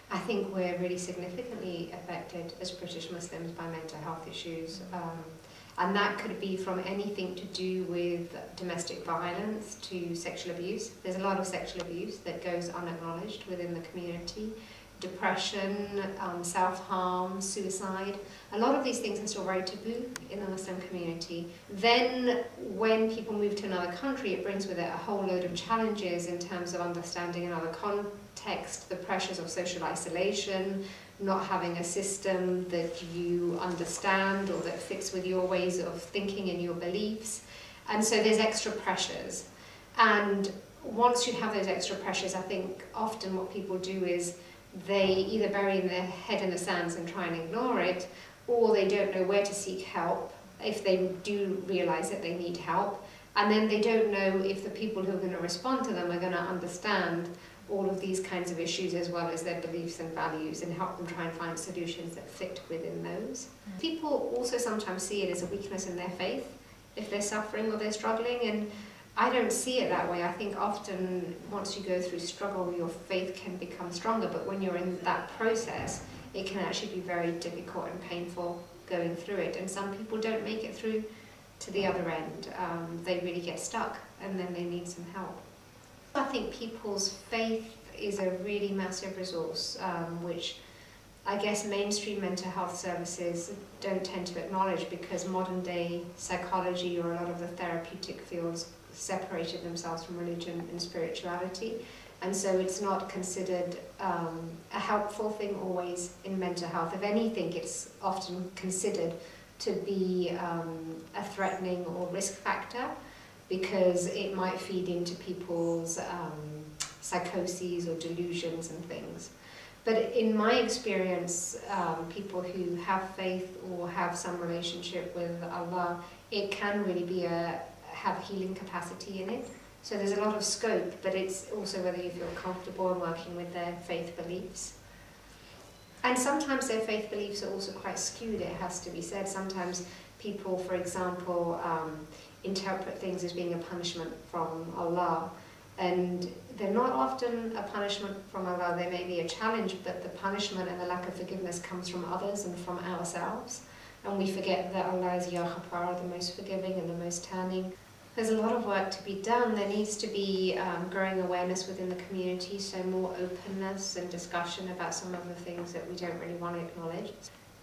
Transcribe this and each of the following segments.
I think we're really significantly affected as British Muslims by mental health issues. And that could be from anything to do with domestic violence to sexual abuse. There's a lot of sexual abuse that goes unacknowledged within the community. Depression, self-harm, suicide. A lot of these things are still very taboo in the Muslim community. Then when people move to another country, it brings with it a whole load of challenges in terms of understanding another context, the pressures of social isolation, not having a system that you understand or that fits with your ways of thinking and your beliefs. And so there's extra pressures. And once you have those extra pressures, I think often what people do is they either bury their head in the sands and try and ignore it, or they don't know where to seek help if they do realize that they need help. And then they don't know if the people who are going to respond to them are going to understand all of these kinds of issues as well as their beliefs and values, and help them try and find solutions that fit within those. People also sometimes see it as a weakness in their faith if they're suffering or they're struggling, and I don't see it that way. I think often once you go through struggle, your faith can become stronger, but when you're in that process, it can actually be very difficult and painful going through it, and some people don't make it through to the other end. They really get stuck and then they need some help. I think people's faith is a really massive resource, which I guess mainstream mental health services don't tend to acknowledge, because modern day psychology or a lot of the therapeutic fields separated themselves from religion and spirituality, and so it's not considered a helpful thing always in mental health. If anything, it's often considered to be a threatening or risk factor, because it might feed into people's psychoses or delusions and things. But in my experience, people who have faith or have some relationship with Allah, it can really have healing capacity in it. So there's a lot of scope, but it's also whether you feel comfortable in working with their faith beliefs. And sometimes their faith beliefs are also quite skewed, it has to be said. Sometimes people, for example, interpret things as being a punishment from Allah, and they're not often a punishment from Allah. They may be a challenge, but the punishment and the lack of forgiveness comes from others and from ourselves, and we forget that Allah is Ya Ghaffar, the most forgiving and the most turning. There's a lot of work to be done. There needs to be growing awareness within the community, so more openness and discussion about some of the things that we don't really want to acknowledge.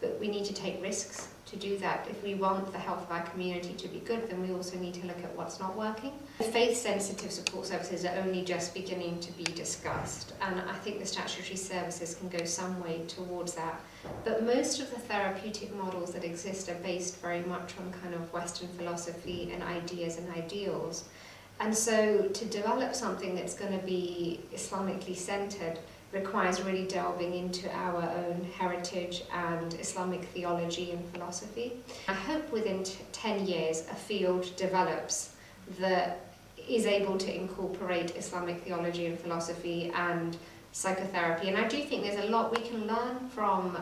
But we need to take risks to do that. If we want the health of our community to be good, then we also need to look at what's not working. Faith-sensitive support services are only just beginning to be discussed, and I think the statutory services can go some way towards that. But most of the therapeutic models that exist are based very much on kind of Western philosophy and ideas and ideals. And so to develop something that's going to be Islamically centered requires really delving into our own heritage and Islamic theology and philosophy. I hope within 10 years a field develops that is able to incorporate Islamic theology and philosophy and psychotherapy. And I do think there's a lot we can learn from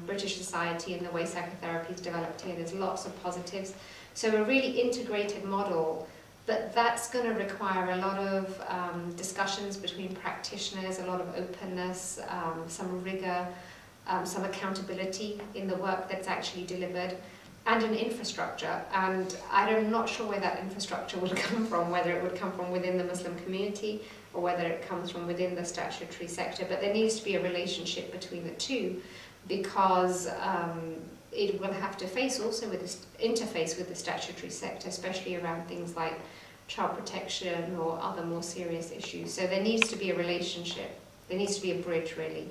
British society and the way psychotherapy is developed here. There's lots of positives. So a really integrated model, but that's going to require a lot of discussions between practitioners, a lot of openness, some rigor, some accountability in the work that's actually delivered, and an infrastructure. And I'm not sure where that infrastructure would come from, whether it would come from within the Muslim community or whether it comes from within the statutory sector. But there needs to be a relationship between the two, because it will have to face also with this interface with the statutory sector, especially around things like child protection or other more serious issues. So there needs to be a relationship. There needs to be a bridge, really.